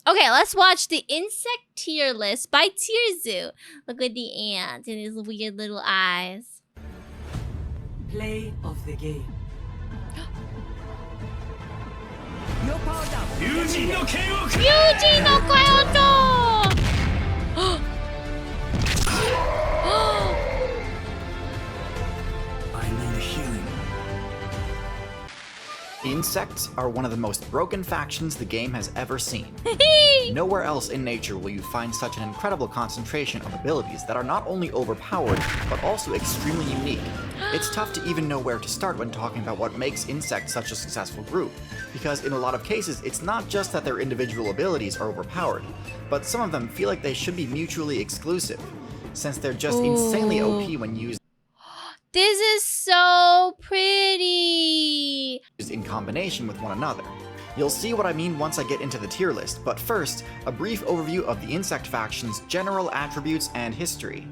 Okay, let's watch the insect tier list by TierZoo. Look at the ant and his weird little eyes. Play of the game. Yuji no Kyoto! I need healing. Insects are one of the most broken factions the game has ever seen. Nowhere else in nature will you find such an incredible concentration of abilities that are not only overpowered, but also extremely unique. It's tough to even know where to start when talking about what makes insects such a successful group, because in a lot of cases, it's not just that their individual abilities are overpowered, but some of them feel like they should be mutually exclusive, since they're just insanely OP when used This is so pretty! in combination with one another. You'll see what I mean once I get into the tier list, but first, a brief overview of the insect faction's general attributes and history.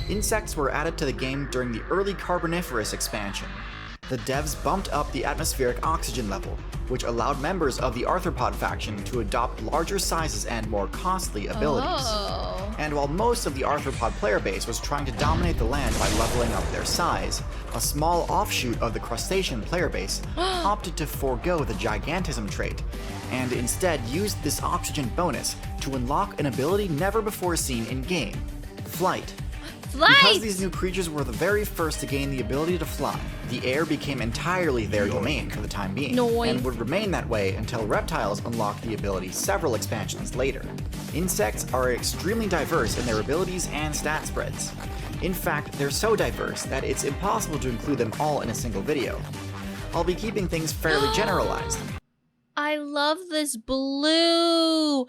Insects were added to the game during the early Carboniferous expansion. The devs bumped up the atmospheric oxygen level, which allowed members of the arthropod faction to adopt larger sizes and more costly abilities. And while most of the arthropod player base was trying to dominate the land by leveling up their size, a small offshoot of the crustacean player base opted to forego the gigantism trait, and instead used this oxygen bonus to unlock an ability never before seen in-game: flight. Because these new creatures were the very first to gain the ability to fly, the air became entirely their domain for the time being, and would remain that way until reptiles unlocked the ability several expansions later. Insects are extremely diverse in their abilities and stat spreads. In fact, they're so diverse that it's impossible to include them all in a single video. I'll be keeping things fairly generalized. I love this blue!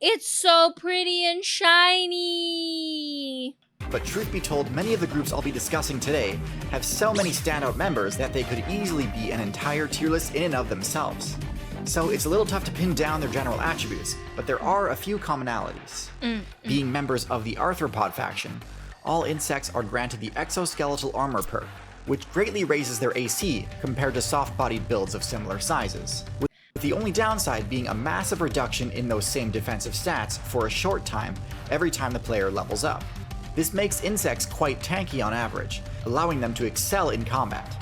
It's so pretty and shiny! But truth be told, many of the groups I'll be discussing today have so many standout members that they could easily be an entire tier list in and of themselves. So it's a little tough to pin down their general attributes, but there are a few commonalities. Being members of the arthropod faction, all insects are granted the exoskeletal armor perk, which greatly raises their AC compared to soft-bodied builds of similar sizes, with the only downside being a massive reduction in those same defensive stats for a short time every time the player levels up. This makes insects quite tanky on average, allowing them to excel in combat.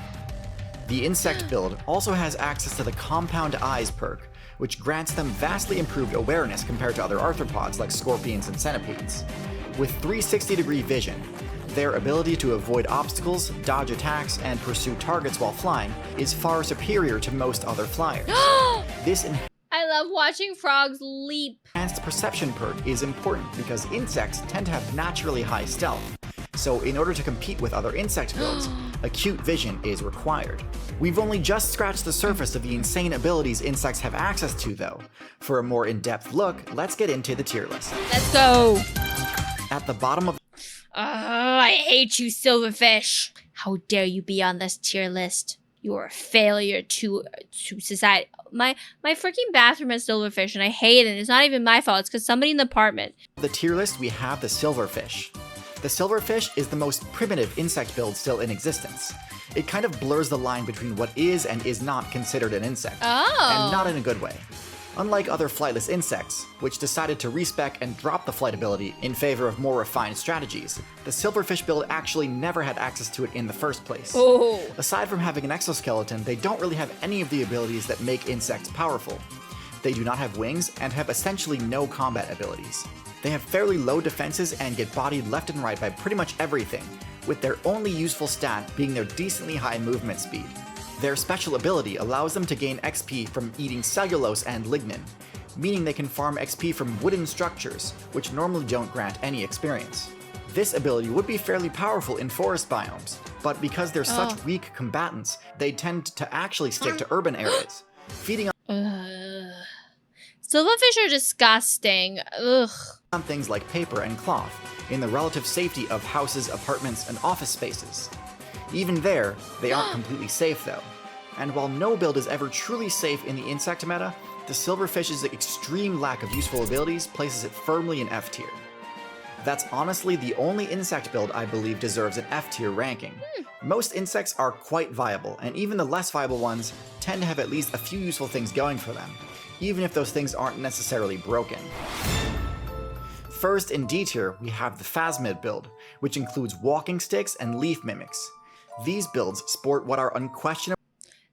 The insect build also has access to the Compound Eyes perk, which grants them vastly improved awareness compared to other arthropods like scorpions and centipedes. With 360-degree vision, their ability to avoid obstacles, dodge attacks, and pursue targets while flying is far superior to most other flyers. This I love watching frogs leap. enhanced perception perk is important because insects tend to have naturally high stealth. So in order to compete with other insect builds, acute vision is required. We've only just scratched the surface of the insane abilities insects have access to though. For a more in-depth look, let's get into the tier list. Let's go! At the bottom of I hate you, Silverfish! How dare you be on this tier list? You are a failure to society. My freaking bathroom has silverfish and I hate it. It's not even my fault. It's because somebody in the apartment. the tier list, we have the silverfish. The silverfish is the most primitive insect build still in existence. It kind of blurs the line between what is and is not considered an insect, and not in a good way. Unlike other flightless insects, which decided to respec and drop the flight ability in favor of more refined strategies, the silverfish build actually never had access to it in the first place. Aside from having an exoskeleton, they don't really have any of the abilities that make insects powerful. They do not have wings and have essentially no combat abilities. They have fairly low defenses and get bodied left and right by pretty much everything, with their only useful stat being their decently high movement speed. Their special ability allows them to gain XP from eating cellulose and lignin, meaning they can farm XP from wooden structures, which normally don't grant any experience. This ability would be fairly powerful in forest biomes, but because they're such weak combatants, they tend to actually stick to urban areas, feeding Silverfish are disgusting. Ugh. on things like paper and cloth, in the relative safety of houses, apartments, and office spaces. Even there, they aren't completely safe though. And while no build is ever truly safe in the insect meta, the silverfish's extreme lack of useful abilities places it firmly in F tier. That's honestly the only insect build I believe deserves an F tier ranking. Most insects are quite viable, and even the less viable ones tend to have at least a few useful things going for them. even if those things aren't necessarily broken. First, in D tier, we have the Phasmid build, which includes walking sticks and leaf mimics. These builds sport what are unquestionably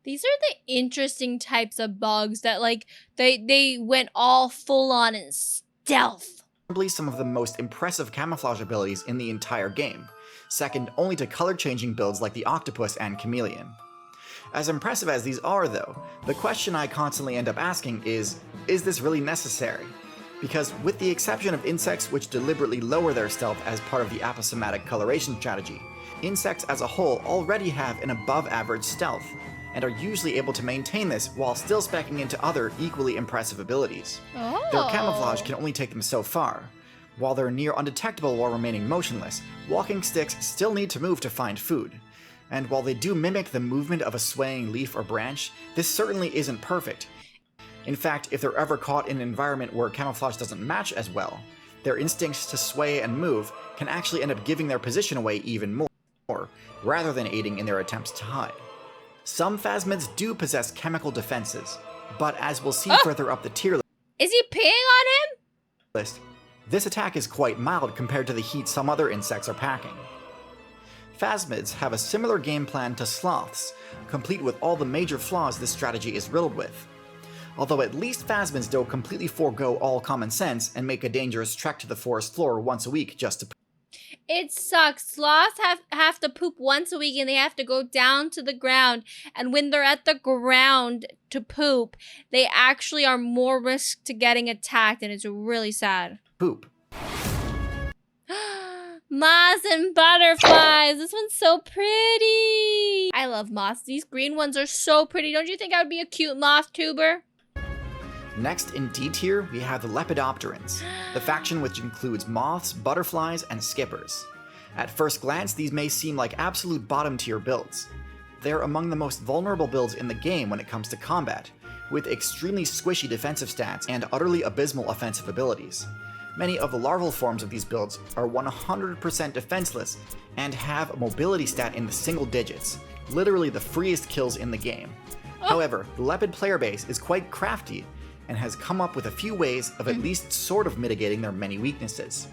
These are the interesting types of bugs that, like, they went all full on in stealth. some of the most impressive camouflage abilities in the entire game, second only to color-changing builds like the Octopus and Chameleon. As impressive as these are, though, the question I constantly end up asking is this really necessary? Because with the exception of insects which deliberately lower their stealth as part of the aposematic coloration strategy, insects as a whole already have an above-average stealth, and are usually able to maintain this while still speccing into other equally impressive abilities. Their camouflage can only take them so far. While they're near undetectable while remaining motionless, walking sticks still need to move to find food. And while they do mimic the movement of a swaying leaf or branch, this certainly isn't perfect. In fact, if they're ever caught in an environment where camouflage doesn't match as well, their instincts to sway and move can actually end up giving their position away even more, rather than aiding in their attempts to hide. Some phasmids do possess chemical defenses, but as we'll see further up the tier Is he peeing on him? list, this attack is quite mild compared to the heat some other insects are packing. Phasmids have a similar game plan to sloths, complete with all the major flaws this strategy is riddled with. Although at least phasmids don't completely forego all common sense and make a dangerous trek to the forest floor once a week just to It sucks. Sloths have to poop once a week and they have to go down to the ground. And when they're at the ground to poop, they actually are more risk to getting attacked, and it's really sad. poop. Moths and butterflies. This one's so pretty. I love moths. These green ones are so pretty. Don't you think I would be a cute moth tuber? Next in D tier, we have the Lepidopterans, the faction which includes moths, butterflies, and skippers. At first glance, these may seem like absolute bottom tier builds. They're among the most vulnerable builds in the game when it comes to combat, with extremely squishy defensive stats and utterly abysmal offensive abilities. Many of the larval forms of these builds are 100% defenseless and have a mobility stat in the single digits, literally the freest kills in the game. However, the Lepid player base is quite crafty and has come up with a few ways of at least sort of mitigating their many weaknesses.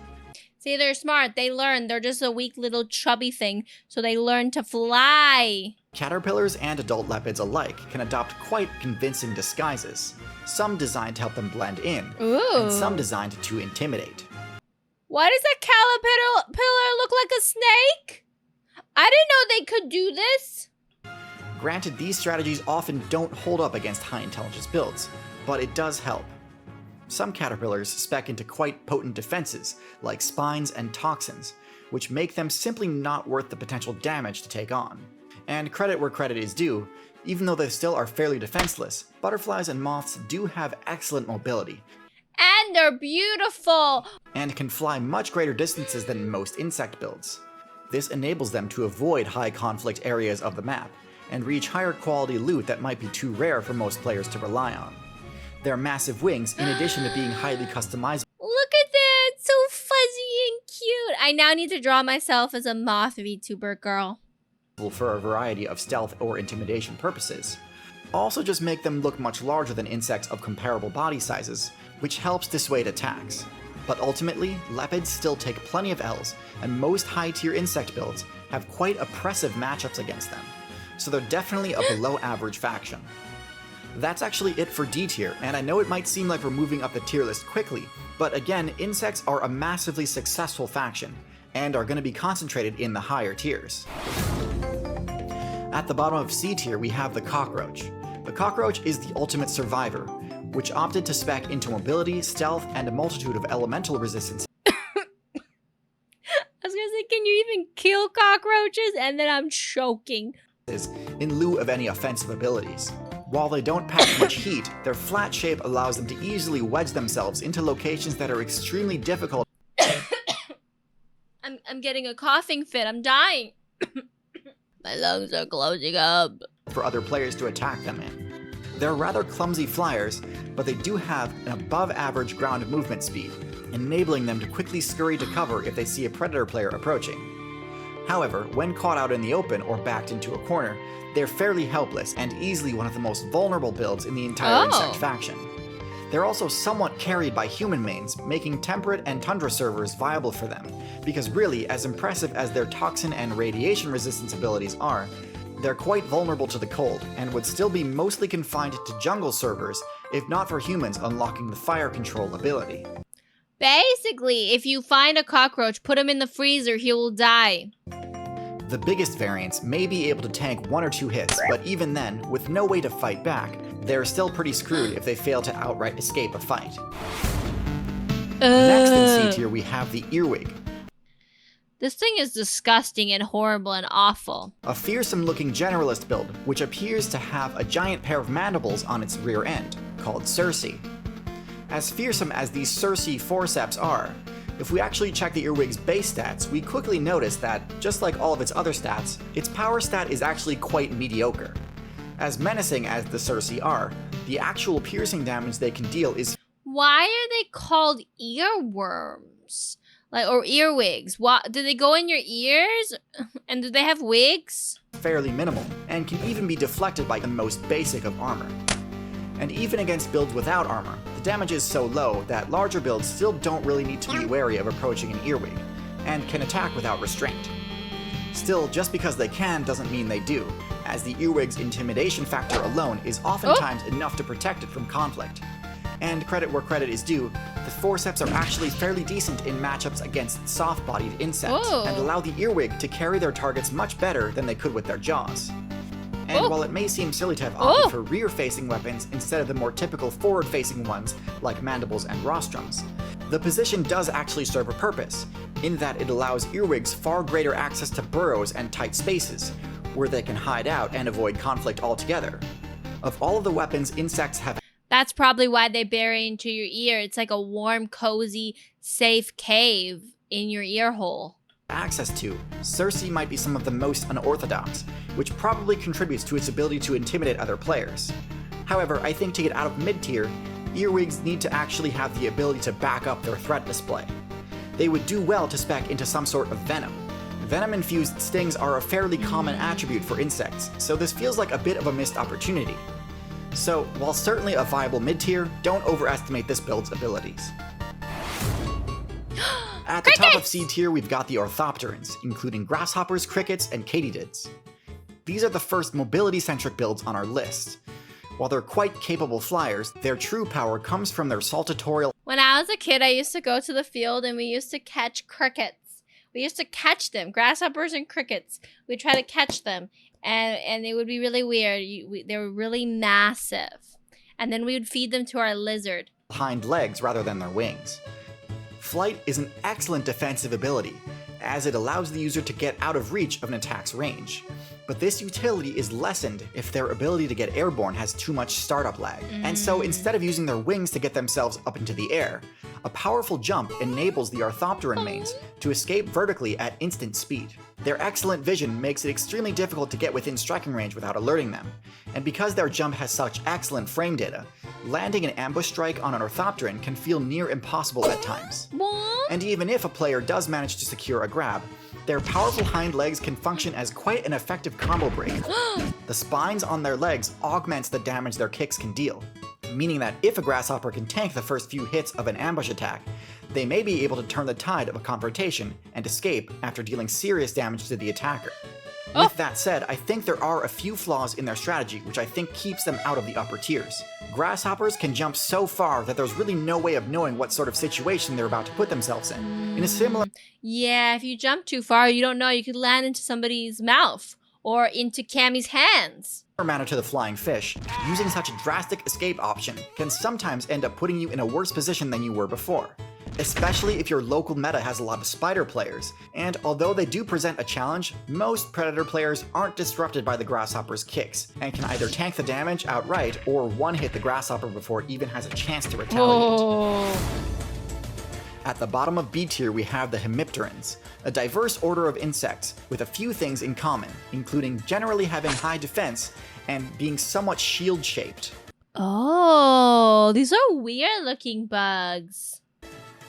See, they're smart. They learn. They're just a weak little chubby thing, so they learn to fly. Caterpillars and adult lepids alike can adopt quite convincing disguises, some designed to help them blend in, and some designed to intimidate. Why does a caterpillar look like a snake? I didn't know they could do this. Granted, these strategies often don't hold up against high intelligence builds, but it does help. Some caterpillars spec into quite potent defenses, like spines and toxins, which make them simply not worth the potential damage to take on. And credit where credit is due, even though they still are fairly defenseless, butterflies and moths do have excellent mobility. And they're beautiful! And can fly much greater distances than most insect builds. This enables them to avoid high conflict areas of the map, and reach higher quality loot that might be too rare for most players to rely on. Their massive wings, in addition to being highly customizable, Look at that! So fuzzy and cute! I now need to draw myself as a moth VTuber girl. for a variety of stealth or intimidation purposes, also just make them look much larger than insects of comparable body sizes, which helps dissuade attacks. But ultimately, lepids still take plenty of L's, and most high-tier insect builds have quite oppressive matchups against them, so they're definitely a below-average faction. That's actually it for D tier, and I know it might seem like we're moving up the tier list quickly, but again, insects are a massively successful faction, and are going to be concentrated in the higher tiers. At the bottom of C tier, we have the cockroach. The cockroach is the ultimate survivor, which opted to spec into mobility, stealth, and a multitude of elemental resistance. I was gonna say, can you even kill cockroaches? And then I'm choking. In lieu of any offensive abilities. While they don't pack much heat, their flat shape allows them to easily wedge themselves into locations that are extremely difficult. I'm getting a coughing fit. I'm dying. My lungs are closing up. For other players to attack them in. They're rather clumsy flyers, but they do have an above-average ground movement speed, enabling them to quickly scurry to cover if they see a predator player approaching. However, when caught out in the open or backed into a corner, they're fairly helpless and easily one of the most vulnerable builds in the entire insect faction. They're also somewhat carried by human mains, making temperate and tundra servers viable for them, because really, as impressive as their toxin and radiation resistance abilities are, they're quite vulnerable to the cold, and would still be mostly confined to jungle servers if not for humans unlocking the fire control ability. Basically, if you find a cockroach, put him in the freezer, he will die. The biggest variants may be able to tank 1 or 2 hits, but even then, with no way to fight back, they're still pretty screwed if they fail to outright escape a fight. Next in C tier we have the earwig. This thing is disgusting and horrible and awful. A fearsome looking generalist build, which appears to have a giant pair of mandibles on its rear end, called Circe. As fearsome as these Circe forceps are, if we actually check the earwig's base stats, we quickly notice that, just like all of its other stats, its power stat is actually quite mediocre. As menacing as the Circe are, the actual piercing damage they can deal is— Why are they called earworms? Or earwigs? What, do they go in your ears? And do they have wigs? fairly minimal, and can even be deflected by the most basic of armor. And even against builds without armor, the damage is so low that larger builds still don't really need to be wary of approaching an earwig, and can attack without restraint. Still, just because they can doesn't mean they do, as the earwig's intimidation factor alone is oftentimes enough to protect it from conflict. And credit where credit is due, the forceps are actually fairly decent in matchups against soft-bodied insects, and allow the earwig to carry their targets much better than they could with their jaws. And while it may seem silly to have opted for rear-facing weapons instead of the more typical forward-facing ones like mandibles and rostrums, the position does actually serve a purpose, in that it allows earwigs far greater access to burrows and tight spaces, where they can hide out and avoid conflict altogether. Of all of the weapons insects have— That's probably why they bury into your ear. It's like a warm, cozy, safe cave in your ear hole. access to, Circe might be some of the most unorthodox, which probably contributes to its ability to intimidate other players. However, I think to get out of mid-tier, earwigs need to actually have the ability to back up their threat display. They would do well to spec into some sort of venom. Venom-infused stings are a fairly common attribute for insects, so this feels like a bit of a missed opportunity. So, while certainly a viable mid-tier, don't overestimate this build's abilities. At the top of C tier, we've got the orthopterans, including grasshoppers, crickets, and katydids. These are the first mobility-centric builds on our list. While they're quite capable flyers, their true power comes from their saltatorial— When I was a kid, I used to go to the field and we used to catch crickets. We used to catch them, grasshoppers and crickets. We'd try to catch them, and they would be really weird. They were really massive. And then we would feed them to our lizard. hind legs rather than their wings. Flight is an excellent defensive ability, as it allows the user to get out of reach of an attack's range. But this utility is lessened if their ability to get airborne has too much startup lag. And so instead of using their wings to get themselves up into the air, a powerful jump enables the orthopteran mains to escape vertically at instant speed. Their excellent vision makes it extremely difficult to get within striking range without alerting them. And because their jump has such excellent frame data, landing an ambush strike on an orthopteran can feel near impossible at times. And even if a player does manage to secure a grab, their powerful hind legs can function as quite an effective combo break. The spines on their legs augments the damage their kicks can deal, meaning that if a grasshopper can tank the first few hits of an ambush attack, they may be able to turn the tide of a confrontation and escape after dealing serious damage to the attacker. With that said, I think there are a few flaws in their strategy which I think keeps them out of the upper tiers. Grasshoppers can jump so far that there's really no way of knowing what sort of situation they're about to put themselves in. In a similar— Yeah, if you jump too far, you don't know. You could land into somebody's mouth or into Cammy's hands. manner to the flying fish, using such a drastic escape option can sometimes end up putting you in a worse position than you were before. Especially if your local meta has a lot of spider players, and although they do present a challenge, most predator players aren't disrupted by the grasshopper's kicks, and can either tank the damage outright or one-hit the grasshopper before it even has a chance to retaliate. At the bottom of B tier we have the hemipterans, a diverse order of insects with a few things in common, including generally having high defense and being somewhat shield-shaped. Oh, these are weird-looking bugs.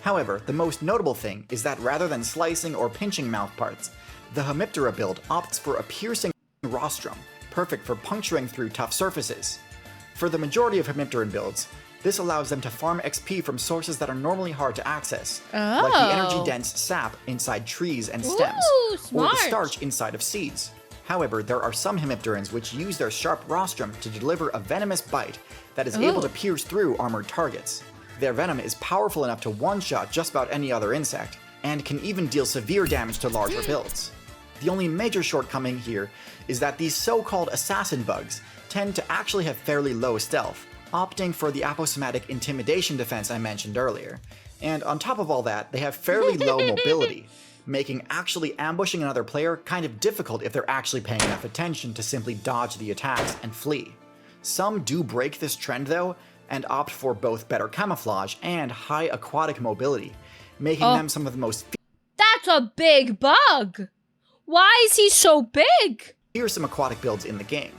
However, the most notable thing is that rather than slicing or pinching mouth parts, the Hemiptera build opts for a piercing rostrum, perfect for puncturing through tough surfaces. For the majority of Hemipteran builds, This allows them to farm XP from sources that are normally hard to access, Oh. like the energy-dense sap inside trees and stems, Ooh, or smart. the starch inside of seeds. However, there are some Hemipterans which use their sharp rostrum to deliver a venomous bite that is able to pierce through armored targets. Their venom is powerful enough to one-shot just about any other insect, and can even deal severe damage to larger builds. The only major shortcoming here is that these so-called assassin bugs tend to actually have fairly low stealth, opting for the aposematic intimidation defense I mentioned earlier. And on top of all that, they have fairly low mobility, making actually ambushing another player kind of difficult if they're actually paying enough attention to simply dodge the attacks and flee. Some do break this trend though, and opt for both better camouflage and high aquatic mobility, making them some of the most That's a big bug! Why is he so big? fearsome aquatic builds in the game.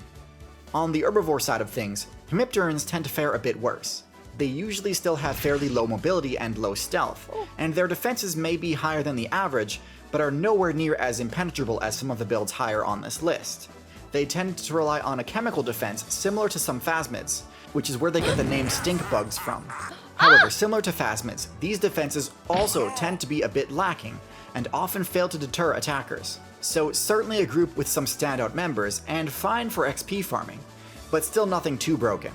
On the herbivore side of things, Hemipterans tend to fare a bit worse. They usually still have fairly low mobility and low stealth, and their defenses may be higher than the average, but are nowhere near as impenetrable as some of the builds higher on this list. They tend to rely on a chemical defense similar to some phasmids, which is where they get the name stink bugs from. However, similar to phasmids, these defenses also tend to be a bit lacking, and often fail to deter attackers. So certainly a group with some standout members, and fine for XP farming, but still nothing too broken.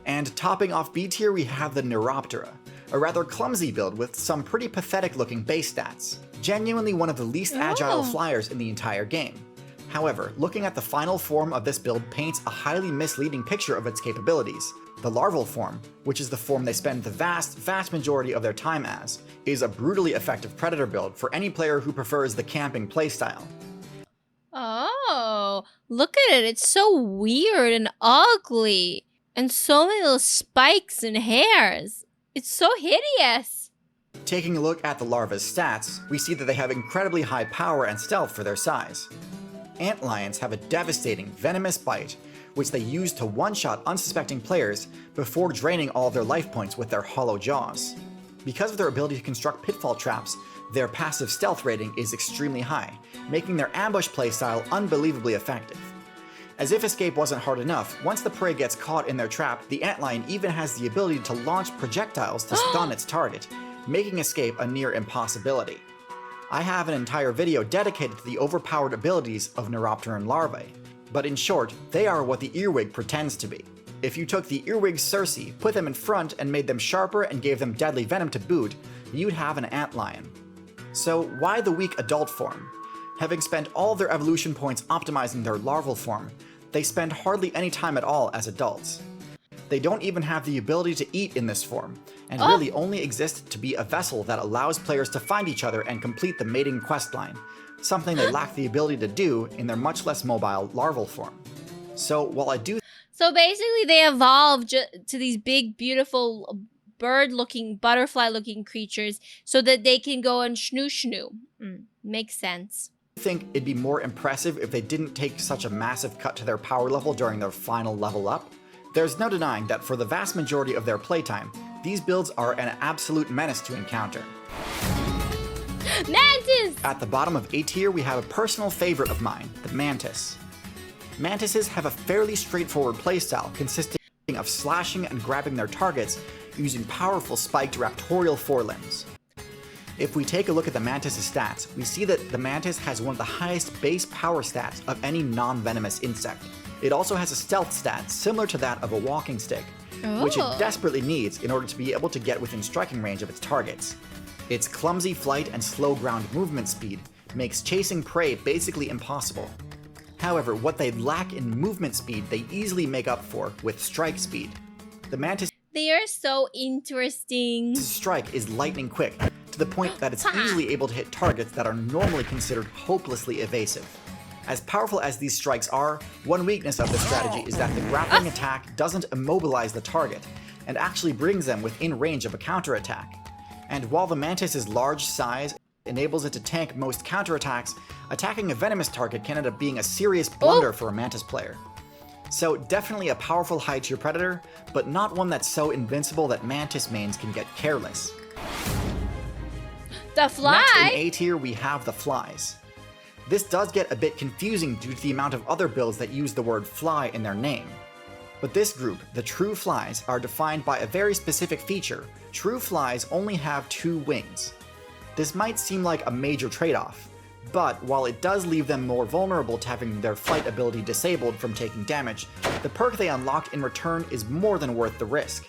And topping off B tier we have the Neuroptera, a rather clumsy build with some pretty pathetic looking base stats, genuinely one of the least agile flyers in the entire game. However, looking at the final form of this build paints a highly misleading picture of its capabilities. The larval form, which is the form they spend the vast majority of their time as, is a brutally effective predator build for any player who prefers the camping playstyle. Oh, look at it. It's so weird and ugly. And so many little spikes and hairs. It's so hideous. Taking a look at the larva's stats, we see that they have incredibly high power and stealth for their size. Antlions have a devastating, venomous bite, which they use to one-shot unsuspecting players before draining all of their life points with their hollow jaws. Because of their ability to construct pitfall traps, their passive stealth rating is extremely high, making their ambush playstyle unbelievably effective. As if escape wasn't hard enough, once the prey gets caught in their trap, the antlion even has the ability to launch projectiles to stun its target, making escape a near impossibility. I have an entire video dedicated to the overpowered abilities of Neuropteran larvae, but in short, they are what the earwig pretends to be. If you took the earwig Circe, put them in front and made them sharper and gave them deadly venom to boot, you'd have an antlion. So why the weak adult form? Having spent all their evolution points optimizing their larval form, they spend hardly any time at all as adults. They don't even have the ability to eat in this form, and really only exist to be a vessel that allows players to find each other and complete the mating questline, something they lack the ability to do in their much less mobile larval form. So while I do So basically they evolved to these big, beautiful bird-looking, butterfly-looking creatures so that they can go and snoo. Makes sense. think it'd be more impressive if they didn't take such a massive cut to their power level during their final level up. There's no denying that for the vast majority of their playtime, these builds are an absolute menace to encounter. Mantis! At the bottom of A tier, we have a personal favorite of mine, the Mantis. Mantises have a fairly straightforward playstyle consisting of slashing and grabbing their targets using powerful spiked raptorial forelimbs. If we take a look at the Mantis' stats, we see that the Mantis has one of the highest base power stats of any non-venomous insect. It also has a stealth stat similar to that of a walking stick, which it desperately needs in order to be able to get within striking range of its targets. Its clumsy flight and slow ground movement speed makes chasing prey basically impossible. However, what they lack in movement speed they easily make up for with strike speed. The Mantis' They are so interesting. strike is lightning quick, to the point that it's easily able to hit targets that are normally considered hopelessly evasive. As powerful as these strikes are, one weakness of this strategy is that the grappling attack doesn't immobilize the target, and actually brings them within range of a counterattack. And while the Mantis' large size enables it to tank most counterattacks, attacking a venomous target can end up being a serious blunder for a Mantis player. So definitely a powerful high tier predator, but not one that's so invincible that Mantis mains can get careless. The fly? Next in A tier we have the flies. This does get a bit confusing due to the amount of other builds that use the word fly in their name. But this group, the true flies, are defined by a very specific feature. True flies only have 2 wings. This might seem like a major trade-off, but while it does leave them more vulnerable to having their flight ability disabled from taking damage, the perk they unlock in return is more than worth the risk.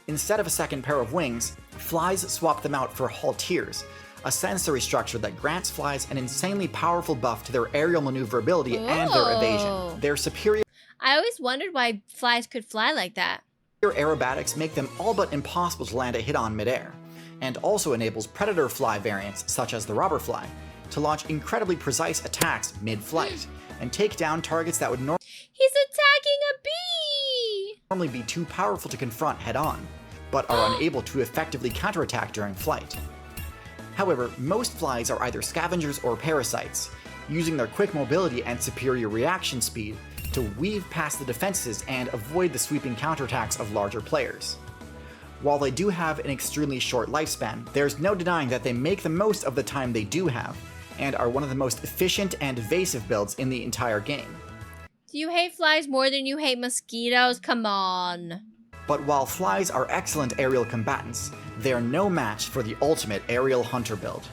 Instead of a second pair of wings, flies swap them out for halteres, a sensory structure that grants flies an insanely powerful buff to their aerial maneuverability and their evasion. Their superior I always wondered why flies could fly like that. aerobatics make them all but impossible to land a hit on midair, and also enables predator fly variants such as the robber fly to launch incredibly precise attacks mid-flight and take down targets that would He's attacking a bee! normally be too powerful to confront head-on, but are unable to effectively counterattack during flight. However, most flies are either scavengers or parasites, using their quick mobility and superior reaction speed to weave past the defenses and avoid the sweeping counterattacks of larger players. While they do have an extremely short lifespan, there's no denying that they make the most of the time they do have, and are one of the most efficient and evasive builds in the entire game. Do you hate flies more than you hate mosquitoes? Come on. But while flies are excellent aerial combatants, they are no match for the ultimate aerial hunter build.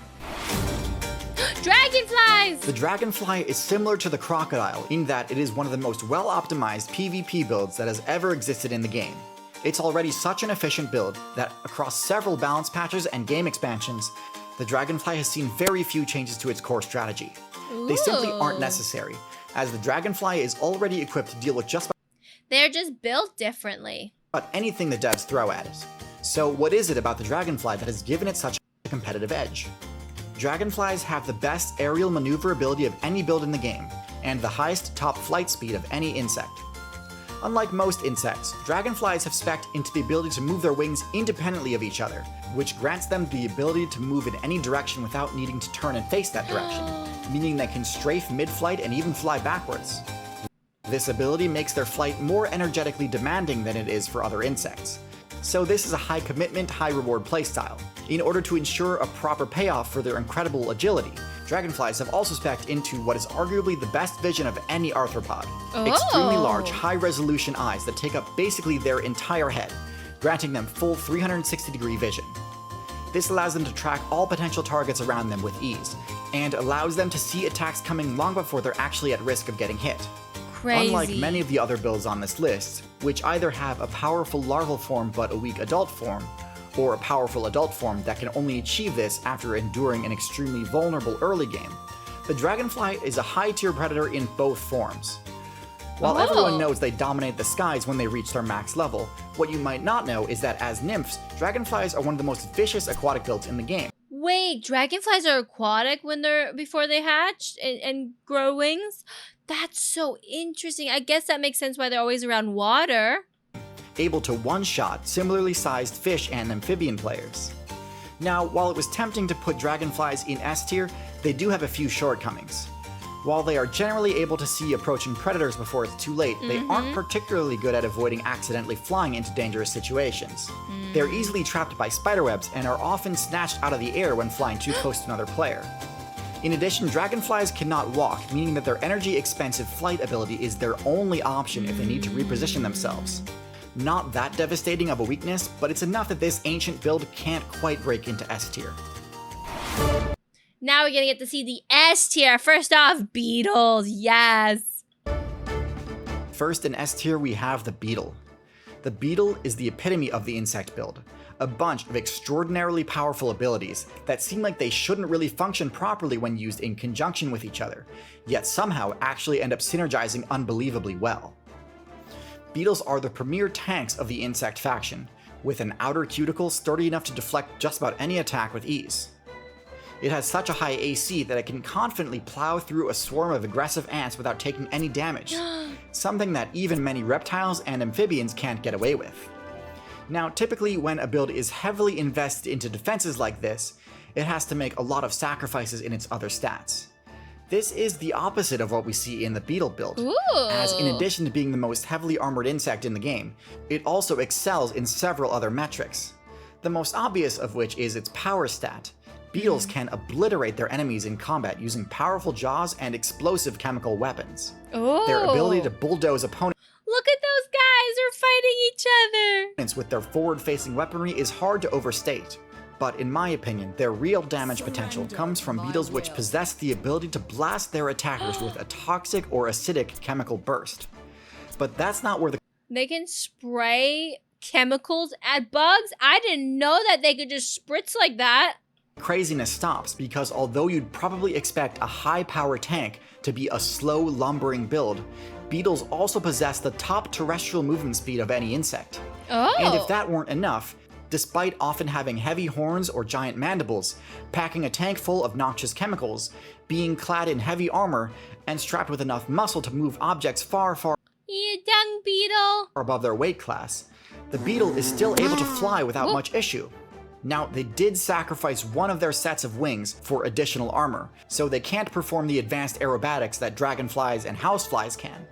Dragonflies! The dragonfly is similar to the crocodile in that it is one of the most well-optimized PvP builds that has ever existed in the game. It's already such an efficient build that across several balance patches and game expansions, the dragonfly has seen very few changes to its core strategy. They simply aren't necessary, as the dragonfly is already equipped to deal with just They're just built differently. about anything the devs throw at it. So what is it about the dragonfly that has given it such a competitive edge? Dragonflies have the best aerial maneuverability of any build in the game, and the highest top flight speed of any insect. Unlike most insects, dragonflies have spec'd into the ability to move their wings independently of each other, which grants them the ability to move in any direction without needing to turn and face that direction, meaning they can strafe mid-flight and even fly backwards. This ability makes their flight more energetically demanding than it is for other insects. So this is a high commitment, high reward playstyle. In order to ensure a proper payoff for their incredible agility, dragonflies have also spec'd into what is arguably the best vision of any arthropod. Extremely large, high-resolution eyes that take up basically their entire head, granting them full 360-degree vision. This allows them to track all potential targets around them with ease, and allows them to see attacks coming long before they're actually at risk of getting hit. Crazy. Unlike many of the other builds on this list, which either have a powerful larval form but a weak adult form, or a powerful adult form that can only achieve this after enduring an extremely vulnerable early game, the dragonfly is a high-tier predator in both forms. While everyone knows they dominate the skies when they reach their max level, what you might not know is that as nymphs, dragonflies are one of the most vicious aquatic builds in the game. Wait, dragonflies are aquatic before they hatch and grow wings? That's so interesting. I guess that makes sense why they're always around water. Able to one-shot similarly sized fish and amphibian players. Now, while it was tempting to put dragonflies in S tier, they do have a few shortcomings. While they are generally able to see approaching predators before it's too late, they aren't particularly good at avoiding accidentally flying into dangerous situations. They're easily trapped by spiderwebs and are often snatched out of the air when flying too close to another player. In addition, dragonflies cannot walk, meaning that their energy-expensive flight ability is their only option if they need to reposition themselves. Not that devastating of a weakness, but it's enough that this ancient build can't quite break into S tier. Now we're gonna get to see the S tier. First off, beetles. Yes. First in S tier, we have the beetle. The beetle is the epitome of the insect build. A bunch of extraordinarily powerful abilities that seem like they shouldn't really function properly when used in conjunction with each other, yet somehow actually end up synergizing unbelievably well. Beetles are the premier tanks of the insect faction, with an outer cuticle sturdy enough to deflect just about any attack with ease. It has such a high AC that it can confidently plow through a swarm of aggressive ants without taking any damage, something that even many reptiles and amphibians can't get away with. Now, typically when a build is heavily invested into defenses like this, it has to make a lot of sacrifices in its other stats. This is the opposite of what we see in the beetle build, as in addition to being the most heavily armored insect in the game, it also excels in several other metrics. The most obvious of which is its power stat. Beetles can obliterate their enemies in combat using powerful jaws and explosive chemical weapons. Their ability to bulldoze opponents Look at those guys. are fighting each other. With their forward-facing weaponry is hard to overstate. But in my opinion, their real damage potential comes from beetles which possess the ability to blast their attackers with a toxic or acidic chemical burst. But that's not where the They can spray chemicals at bugs? I didn't know that they could just spritz like that. craziness stops, because although you'd probably expect a high-power tank to be a slow, lumbering build, beetles also possess the top terrestrial movement speed of any insect. Oh. And if that weren't enough, despite often having heavy horns or giant mandibles, packing a tank full of noxious chemicals, being clad in heavy armor, and strapped with enough muscle to move objects far You dung beetle. above their weight class, the beetle is still able to fly without much issue. Now, they did sacrifice one of their sets of wings for additional armor, so they can't perform the advanced aerobatics that dragonflies and houseflies can.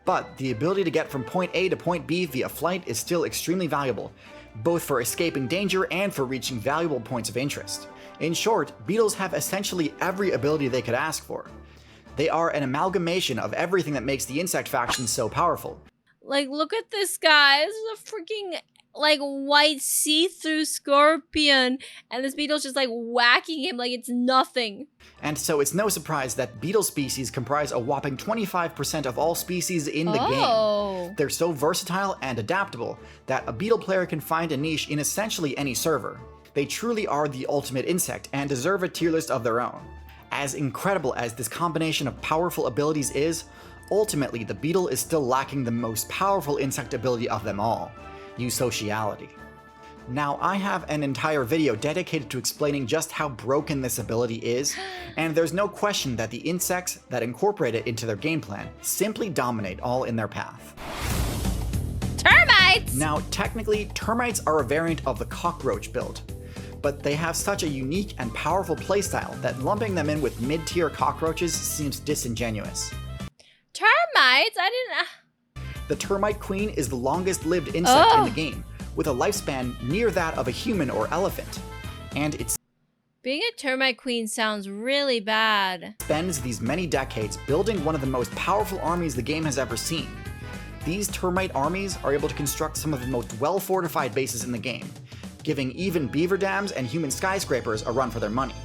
But the ability to get from point A to point B via flight is still extremely valuable, both for escaping danger and for reaching valuable points of interest. In short, beetles have essentially every ability they could ask for. They are an amalgamation of everything that makes the insect faction so powerful. Like, look at this guy. This is a freaking, like, white see-through scorpion. And this beetle's just, like, whacking him like it's nothing. And so it's no surprise that beetle species comprise a whopping 25% of all species in the game. They're so versatile and adaptable that a beetle player can find a niche in essentially any server. They truly are the ultimate insect and deserve a tier list of their own. As incredible as this combination of powerful abilities is, ultimately the beetle is still lacking the most powerful insect ability of them all, eusociality. Now, I have an entire video dedicated to explaining just how broken this ability is, and there's no question that the insects that incorporate it into their game plan simply dominate all in their path. Termites! Now, technically, termites are a variant of the cockroach build, but they have such a unique and powerful playstyle that lumping them in with mid-tier cockroaches seems disingenuous. Termites? I didn't... The termite queen is the longest-lived insect in the game, with a lifespan near that of a human or elephant. And it Being a termite queen sounds really bad. spends these many decades building one of the most powerful armies the game has ever seen. These termite armies are able to construct some of the most well-fortified bases in the game, giving even beaver dams and human skyscrapers a run for their money.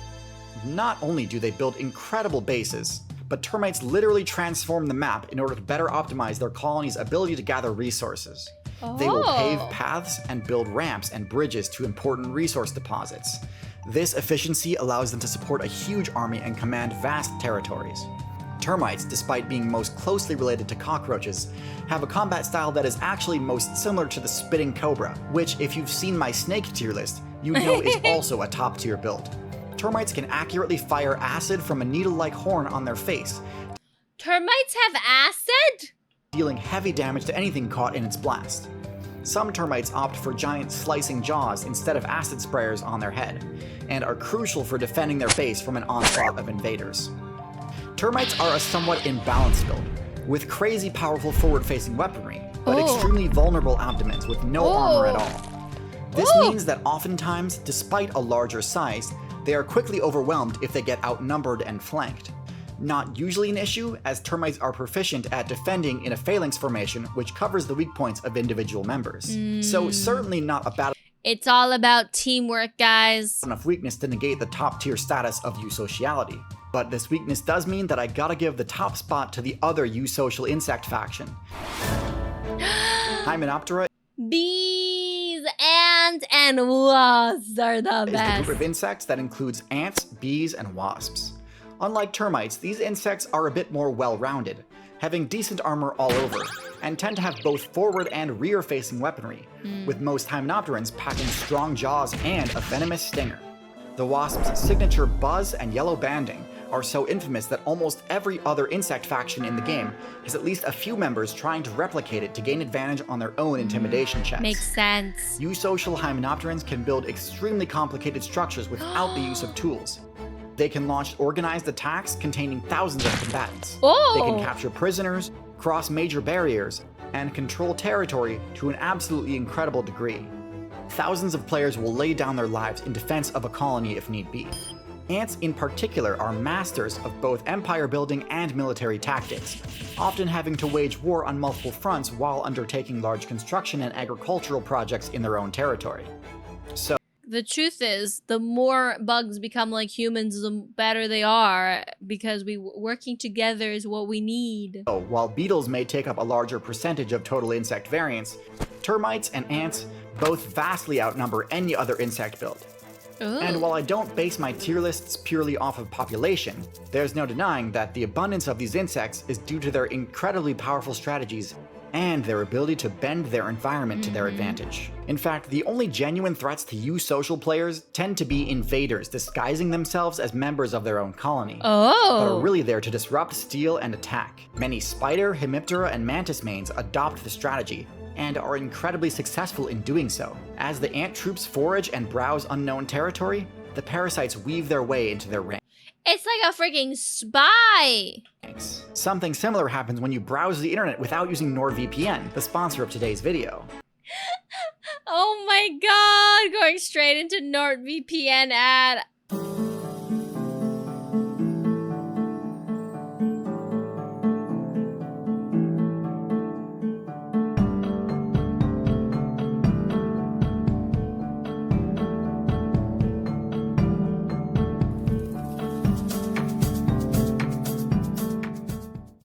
Not only do they build incredible bases, but termites literally transform the map in order to better optimize their colony's ability to gather resources. They will pave paths and build ramps and bridges to important resource deposits. This efficiency allows them to support a huge army and command vast territories. Termites, despite being most closely related to cockroaches, have a combat style that is actually most similar to the spitting cobra, which, if you've seen my snake tier list, you know is also a top tier build. Termites can accurately fire acid from a needle-like horn on their face, Termites have acid? dealing heavy damage to anything caught in its blast. Some termites opt for giant slicing jaws instead of acid sprayers on their head, and are crucial for defending their base from an onslaught of invaders. Termites are a somewhat imbalanced build, with crazy powerful forward-facing weaponry, but extremely vulnerable abdomens with no armor at all. This means that oftentimes, despite a larger size, they are quickly overwhelmed if they get outnumbered and flanked. Not usually an issue, as termites are proficient at defending in a phalanx formation which covers the weak points of individual members. So certainly not a bad It's all about teamwork, guys. enough weakness to negate the top tier status of eusociality. But this weakness does mean that I gotta give the top spot to the other eusocial insect faction. Hymenoptera Bees, ants, and wasps are the is the best. group of insects that includes ants, bees, and wasps. Unlike termites, these insects are a bit more well-rounded, having decent armor all over, and tend to have both forward and rear-facing weaponry, with most hymenopterans packing strong jaws and a venomous stinger. The wasp's signature buzz and yellow banding are so infamous that almost every other insect faction in the game has at least a few members trying to replicate it to gain advantage on their own intimidation checks. Makes sense. Eusocial hymenopterans can build extremely complicated structures without the use of tools. They can launch organized attacks containing thousands of combatants. They can capture prisoners, cross major barriers, and control territory to an absolutely incredible degree. Thousands of players will lay down their lives in defense of a colony if need be. Ants in particular are masters of both empire building and military tactics, often having to wage war on multiple fronts while undertaking large construction and agricultural projects in their own territory. So, the truth is, the more bugs become like humans, the better they are, because working together is what we need. while beetles may take up a larger percentage of total insect variants, termites and ants both vastly outnumber any other insect build. Ooh. And while I don't base my tier lists purely off of population, there's no denying that the abundance of these insects is due to their incredibly powerful strategies and their ability to bend their environment to their advantage. In fact, the only genuine threats to you social players tend to be invaders disguising themselves as members of their own colony, but are really there to disrupt, steal, and attack. Many spider, hemiptera, and mantis mains adopt the strategy, and are incredibly successful in doing so. As the ant troops forage and browse unknown territory, the parasites weave their way into their ranks. It's like a freaking spy! Something similar happens when you browse the internet without using NordVPN, the sponsor of today's video. Oh my god, going straight into NordVPN ad.